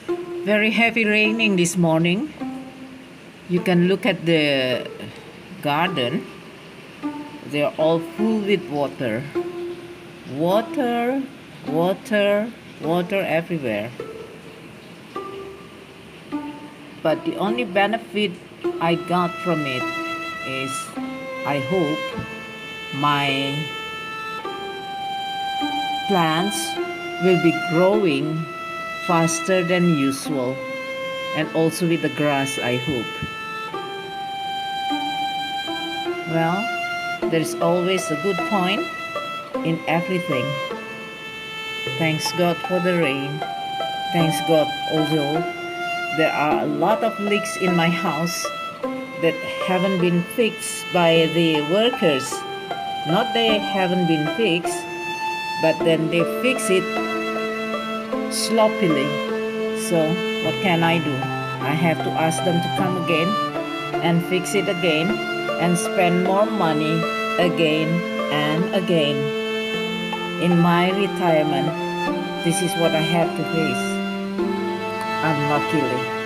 Very heavy raining this morning. You can look at the garden. They're all full with water. Water, water, water everywhere. But the only benefit I got from it is I hope my plants will be growing faster than usual, and also with the grass, I hope. Well, there's always a good point in everything. Thanks God for the rain. Thanks God, although there are a lot of leaks in my house that haven't been fixed by the workers. Not they haven't been fixed, but then they fix it sloppily. So what can I do? I have to ask them to come again and fix it again and spend more money again and again. In my retirement, this is what I have to face, unluckily.